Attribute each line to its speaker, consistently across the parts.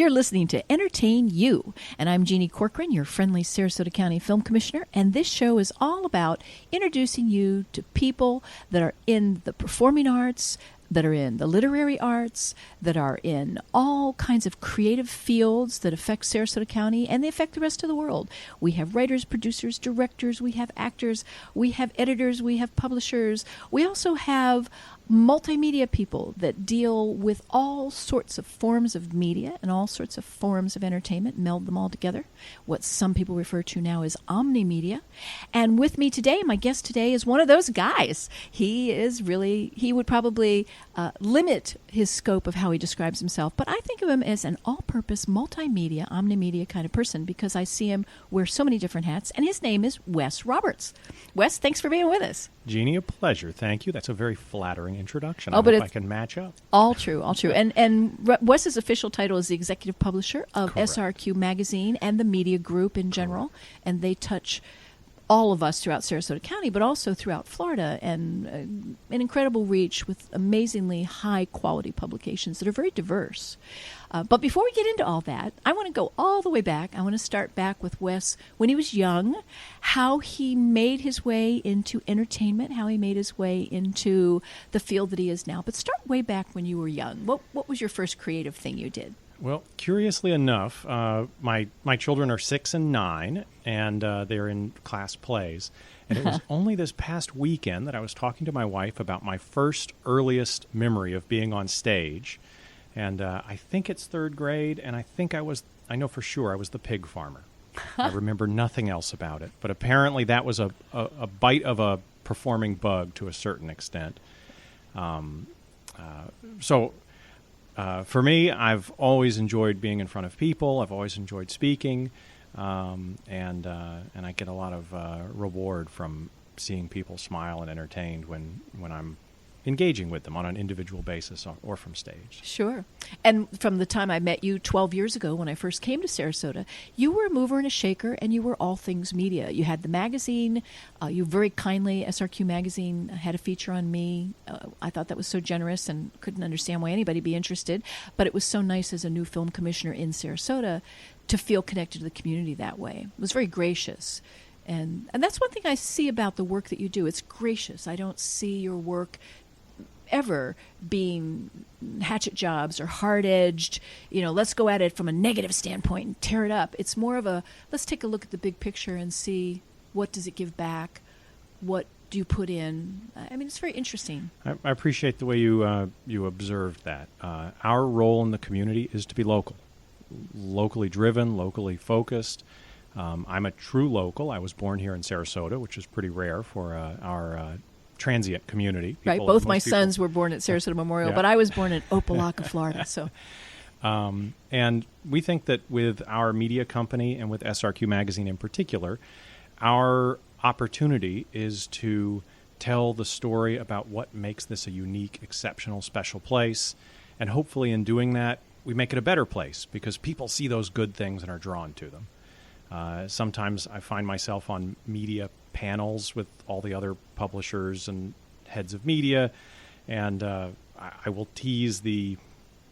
Speaker 1: You're listening to Entertain You, and I'm Jeannie Corcoran, your friendly Sarasota County Film Commissioner, and this show is all about introducing you to people that are in the performing arts, that are in the literary arts, that are in all kinds of creative fields that affect Sarasota County, and they affect the rest of the world. We have writers, producers, directors, we have actors, we have editors, we have publishers. We also have multimedia people that deal with all sorts of forms of media and all sorts of forms of entertainment, meld them all together, what some people refer to now as omnimedia. And with me today, my guest today is one of those guys. He would probably limit his scope of how he describes himself, but I think of him as an all-purpose multimedia, omnimedia kind of person because I see him wear so many different hats, and his name is Wes Roberts. Wes, thanks for being with us.
Speaker 2: Jeannie, a pleasure. Thank you. That's a very flattering introduction.
Speaker 1: Oh,
Speaker 2: I hope I can match up.
Speaker 1: All true, all true. And Wes's official title is the executive publisher of
Speaker 2: Correct.
Speaker 1: SRQ Magazine and the media group in general, Correct. And they touch all of us throughout Sarasota County, but also throughout Florida, and an incredible reach with amazingly high-quality publications that are very diverse. But before we get into all that, I want to go all the way back. I want to start back with Wes when he was young, how he made his way into entertainment, how he made his way into the field that he is now. But start way back when you were young. What was your first creative thing you did?
Speaker 2: Well, curiously enough, my children are 6 and 9, and they're in class plays. And it was only this past weekend that I was talking to my wife about my first earliest memory of being on stage. And I think it's third grade, and I know for sure I was the pig farmer. I remember nothing else about it. But apparently that was a bite of a performing bug to a certain extent. For me, I've always enjoyed being in front of people. I've always enjoyed speaking, and I get a lot of reward from seeing people smile and entertained when I'm engaging with them on an individual basis or from stage.
Speaker 1: Sure. And from the time I met you 12 years ago when I first came to Sarasota, you were a mover and a shaker, and you were all things media. You had the magazine. You very kindly, SRQ Magazine, had a feature on me. I thought that was so generous and couldn't understand why anybody would be interested. But it was so nice as a new film commissioner in Sarasota to feel connected to the community that way. It was very gracious. And that's one thing I see about the work that you do. It's gracious. I don't see your work ever being hatchet jobs or hard-edged, let's go at it from a negative standpoint and tear it up. It's more of a, let's take a look at the big picture and see what does it give back, what do you put in. I mean, it's very interesting.
Speaker 2: I appreciate the way you observed that. Our role in the community is to be local, locally driven, locally focused. I'm a true local. I was born here in Sarasota, which is pretty rare for our transient community.
Speaker 1: Right. Both my sons were born at Sarasota Memorial, but I was born in Opelika, Florida. So,
Speaker 2: and we think that with our media company and with SRQ Magazine in particular, our opportunity is to tell the story about what makes this a unique, exceptional, special place. And hopefully in doing that, we make it a better place because people see those good things and are drawn to them. Sometimes I find myself on media panels with all the other publishers and heads of media, and I will tease the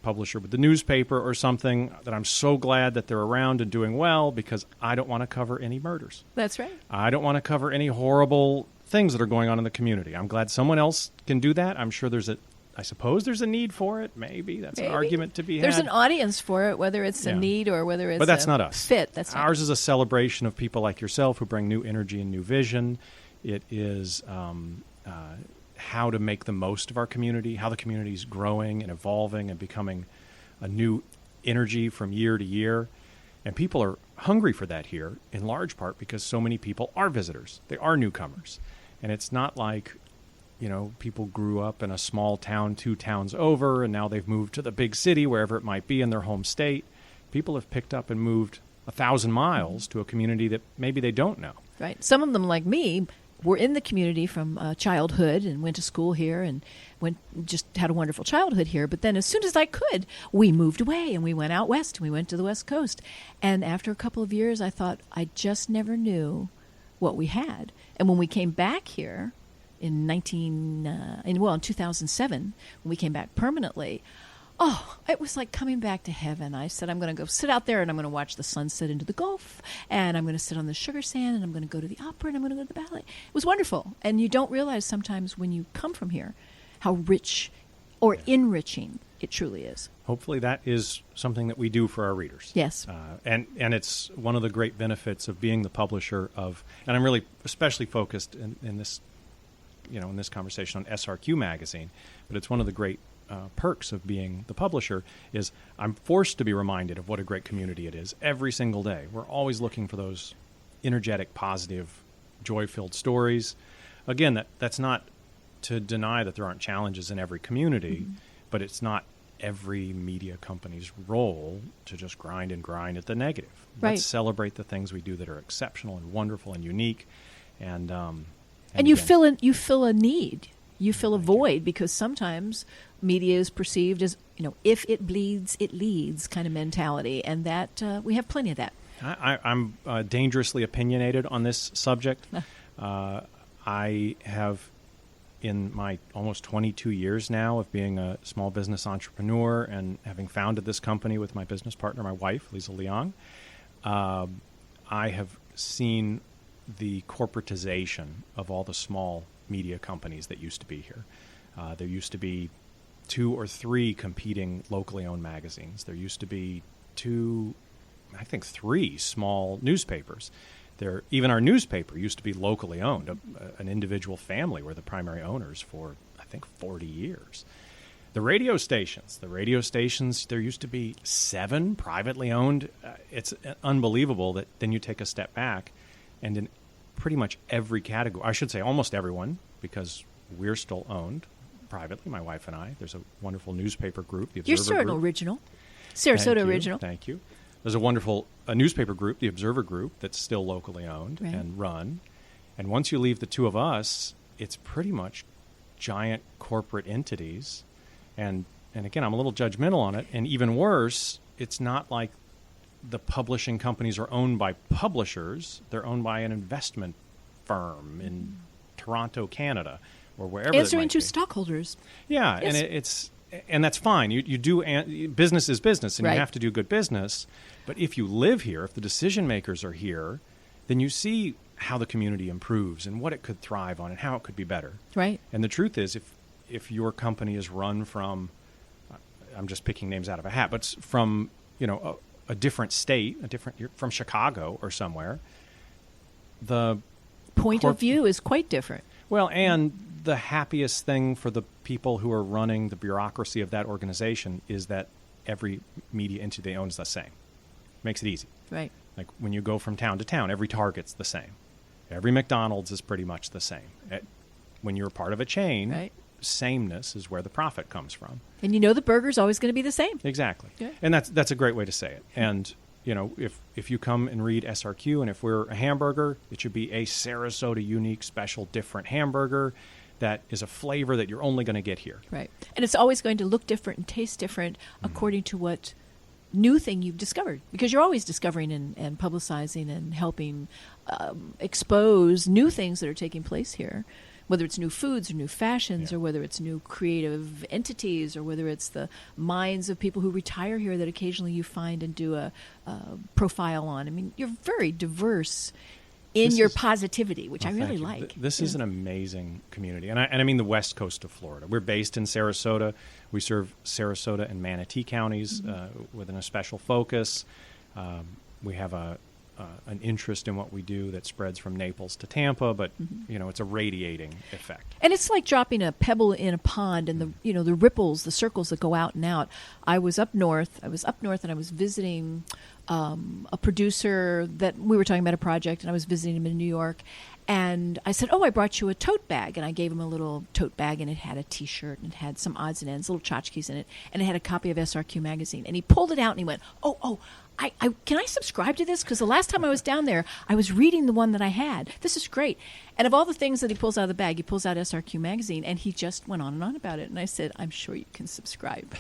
Speaker 2: publisher with the newspaper or something that I'm so glad that they're around and doing well because I don't want to cover any murders.
Speaker 1: That's right.
Speaker 2: I don't want to cover any horrible things that are going on in the community. I'm glad someone else can do that. I'm sure I suppose there's a need for it. Maybe that's an argument to be had.
Speaker 1: There's an audience for it, whether it's a need or whether it's
Speaker 2: but that's not us.
Speaker 1: Fit. That's not
Speaker 2: ours. Is a celebration of people like yourself who bring new energy and new vision. It is how to make the most of our community, how the community is growing and evolving and becoming a new energy from year to year. And people are hungry for that here, in large part because so many people are visitors. They are newcomers. And it's not like people grew up in a small town 2 towns over, and now they've moved to the big city, wherever it might be in their home state. People have picked up and moved 1,000 miles to a community that maybe they don't know.
Speaker 1: Right. Some of them, like me, were in the community from childhood and went to school here and just had a wonderful childhood here. But then as soon as I could, we moved away and we went out west and we went to the West Coast. And after a couple of years, I thought I just never knew what we had. And when we came back here, in 2007, when we came back permanently, Oh, it was like coming back to heaven. I said, I'm going to go sit out there and I'm going to watch the sunset into the Gulf, and I'm going to sit on the sugar sand, and I'm going to go to the opera, and I'm going to go to the ballet. It was wonderful. And you don't realize sometimes when you come from here how rich or enriching it truly is.
Speaker 2: Hopefully that is something that we do for our readers.
Speaker 1: Yes.
Speaker 2: And it's one of the great benefits of being the publisher of, and I'm really especially focused in this, in this conversation on SRQ Magazine, but it's one of the great perks of being the publisher is I'm forced to be reminded of what a great community it is every single day. We're always looking for those energetic, positive, joy-filled stories. Again, that's not to deny that there aren't challenges in every community, but it's not every media company's role to just grind at the negative.
Speaker 1: Right.
Speaker 2: Let's celebrate the things we do that are exceptional and wonderful and unique. And
Speaker 1: you fill a need. You fill a void, because sometimes media is perceived as, if it bleeds, it leads kind of mentality, and that we have plenty of that.
Speaker 2: I'm dangerously opinionated on this subject. I have, in my almost 22 years now of being a small business entrepreneur and having founded this company with my business partner, my wife, Lisa Leong, I have seen the corporatization of all the small media companies that used to be here. There used to be 2 or 3 competing locally owned magazines. There used to be 3 small newspapers. Even our newspaper used to be locally owned. An individual family were the primary owners for, 40 years. The radio stations, there used to be 7 privately owned. It's unbelievable that then you take a step back, and in pretty much every category, I should say almost everyone, because we're still owned privately, my wife and I. There's a wonderful newspaper group, the Observer
Speaker 1: You're Sarasota
Speaker 2: Group.
Speaker 1: original. Sarasota original.
Speaker 2: Thank you. There's a wonderful newspaper group, the Observer Group, that's still locally owned and run. And once you leave the 2 of us, it's pretty much giant corporate entities. And again, I'm a little judgmental on it. And even worse, it's not like the publishing companies are owned by publishers. They're owned by an investment firm in Toronto, Canada, or wherever.
Speaker 1: Answering to stockholders.
Speaker 2: Yeah,
Speaker 1: yes.
Speaker 2: And that's fine. You do business is business, and you have to do good business. But if you live here, if the decision makers are here, then you see how the community improves and what it could thrive on and how it could be better. Right. And the truth is, if your company is run from, I'm just picking names out of a hat, but from a different state, you're from Chicago or somewhere, the
Speaker 1: point of view is quite different.
Speaker 2: Well, and the happiest thing for the people who are running the bureaucracy of that organization is that every media entity they own is the same. Makes it easy.
Speaker 1: Right.
Speaker 2: Like when you go from town to town, every Target's the same. Every McDonald's is pretty much the same. When you're part of a chain, sameness is where the profit comes from.
Speaker 1: And the burger's always going to be the same.
Speaker 2: Exactly. Yeah. And that's a great way to say it. And if you come and read SRQ, and if we're a hamburger, it should be a Sarasota unique, special, different hamburger that is a flavor that you're only going to get here.
Speaker 1: Right. And it's always going to look different and taste different according to what new thing you've discovered, because you're always discovering and publicizing and helping expose new things that are taking place here, whether it's new foods or new fashions or whether it's new creative entities or whether it's the minds of people who retire here that occasionally you find and do a profile on. I mean, you're very diverse in your positivity, which I really like.
Speaker 2: This is an amazing community. And I mean the west coast of Florida. We're based in Sarasota. We serve Sarasota and Manatee counties with a special focus. We have an interest in what we do that spreads from Naples to Tampa, but it's a radiating effect. And
Speaker 1: it's like dropping a pebble in a pond, and the ripples, the circles that go out and out. I was up north, and I was visiting a producer that we were talking about a project, and I was visiting him in New York. And I said, I brought you a tote bag. And I gave him a little tote bag, and it had a T-shirt, and it had some odds and ends, little tchotchkes in it, and it had a copy of SRQ Magazine. And he pulled it out, and he went, can I subscribe to this? Because the last time I was down there, I was reading the one that I had. This is great. And of all the things that he pulls out of the bag, he pulls out SRQ Magazine, and he just went on and on about it. And I said, I'm sure you can subscribe.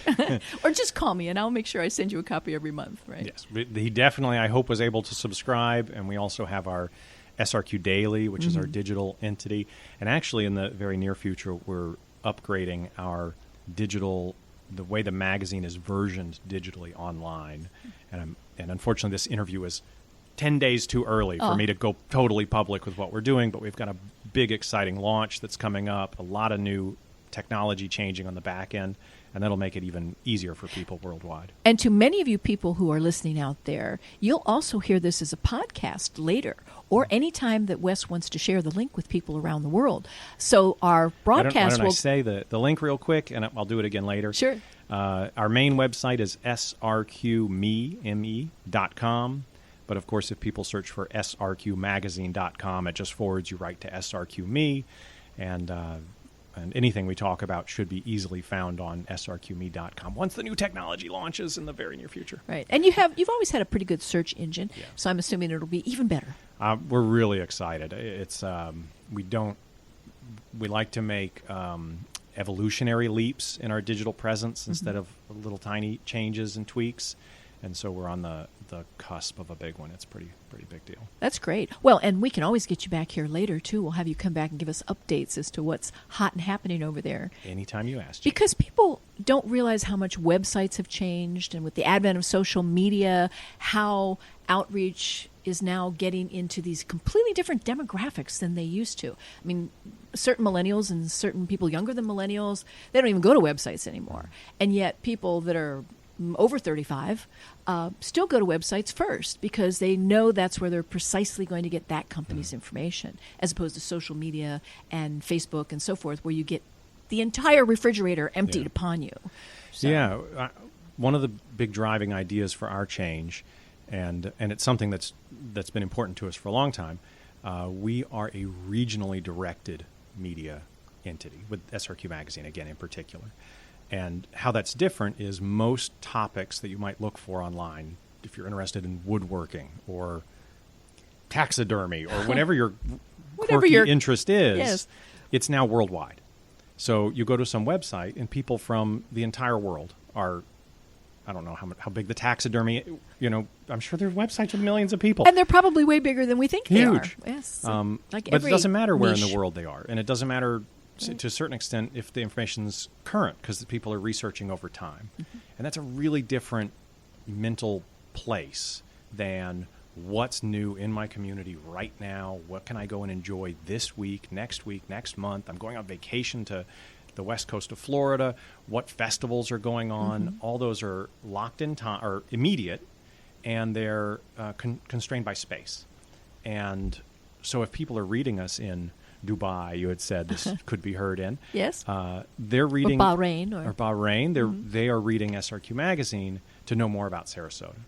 Speaker 1: Or just call me, and I'll make sure I send you a copy every month, right?
Speaker 2: Yes. He definitely, I hope, was able to subscribe. And we also have our SRQ Daily, which is our digital entity. And actually, in the very near future, we're upgrading our digital the way the magazine is versioned digitally online. And unfortunately, this interview is 10 days too early for me to go totally public with what we're doing, but we've got a big, exciting launch that's coming up, a lot of new technology changing on the back end, and that'll make it even easier for people worldwide.
Speaker 1: And to many of you people who are listening out there, you'll also hear this as a podcast later, or anytime that Wes wants to share the link with people around the world. So our broadcast
Speaker 2: why don't I say the link real quick, and I'll do it again later.
Speaker 1: Sure.
Speaker 2: Our main website is srqme.com. But, of course, if people search for srqmagazine.com, it just forwards you right to SRQ Me, and anything we talk about should be easily found on srqme.com once the new technology launches in the very near future.
Speaker 1: Right. And you've always had a pretty good search engine, so I'm assuming it'll be even better.
Speaker 2: We're really excited. It's we like to make evolutionary leaps in our digital presence instead of little tiny changes and tweaks. And so we're on the cusp of a big one. It's pretty big deal.
Speaker 1: That's great. Well, and we can always get you back here later, too. We'll have you come back and give us updates as to what's hot and happening over there.
Speaker 2: Anytime you ask.
Speaker 1: Because people don't realize how much websites have changed, and with the advent of social media, how outreach is now getting into these completely different demographics than they used to. I mean, certain millennials and certain people younger than millennials, they don't even go to websites anymore. And yet people that are over 35 still go to websites first because they know that's where they're precisely going to get that company's information, as opposed to social media and Facebook and so forth, where you get the entire refrigerator emptied upon you. So.
Speaker 2: One of the big driving ideas for our change, and it's something that's been important to us for a long time, we are a regionally directed media entity with SRQ Magazine, again, in particular. And how that's different is most topics that you might look for online, if you're interested in woodworking or taxidermy or whatever your quirky interest is, it's now worldwide. So you go to some website and people from the entire world are, I don't know how big the taxidermy, I'm sure there's websites with millions of people.
Speaker 1: And they're probably way bigger than we think they are.
Speaker 2: Huge.
Speaker 1: Yes.
Speaker 2: But it doesn't matter where in the world they are. And it doesn't matter to a certain extent if the information's current, because the people are researching over time. And that's a really different mental place than what's new in my community right now. What can I go and enjoy this week, next month? I'm going on vacation to the west coast of Florida. What festivals are going on? All those are locked in time or immediate, and they're constrained by space. And so if people are reading us in Dubai, you had said this could be heard in.
Speaker 1: Yes.
Speaker 2: They're reading
Speaker 1: Bahrain.
Speaker 2: They are reading SRQ Magazine to know more about Sarasota.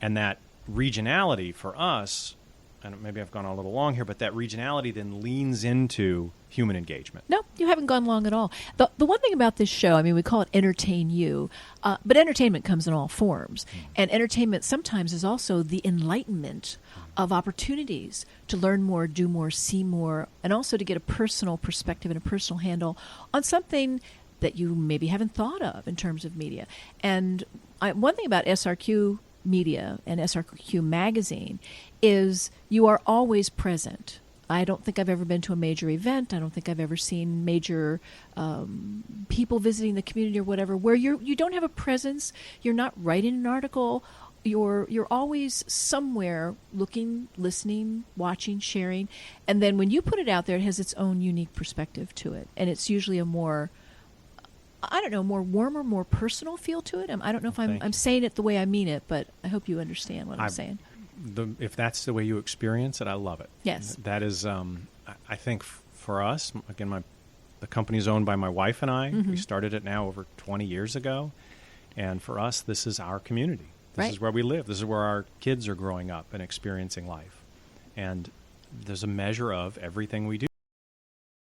Speaker 2: And that regionality for us, and maybe I've gone a little long here, but that regionality then leans into human engagement.
Speaker 1: No, you haven't gone long at all. The one thing about this show, I mean, we call it Entertain You, but entertainment comes in all forms. And entertainment sometimes is also the enlightenment of opportunities to learn more, do more, see more, and also to get a personal perspective and a personal handle on something that you maybe haven't thought of in terms of media. And one thing about SRQ Media and SRQ Magazine is you are always present. I don't think I've ever been to a major event. I don't think I've ever seen major people visiting the community or whatever where you don't have a presence. You're not writing an article. You're always somewhere looking, listening, watching, sharing. And then when you put it out there, it has its own unique perspective to it. And it's usually a more, more warmer, more personal feel to it. I don't know if I'm saying it the way I mean it, but I hope you understand what I'm saying.
Speaker 2: If that's the way you experience it, I love it.
Speaker 1: Yes.
Speaker 2: That is, I think for us, again, the company's owned by my wife and I. We started it now over 20 years ago. And for us, this is our community. This is where we live. This is where our kids are growing up and experiencing life. And there's a measure of everything we do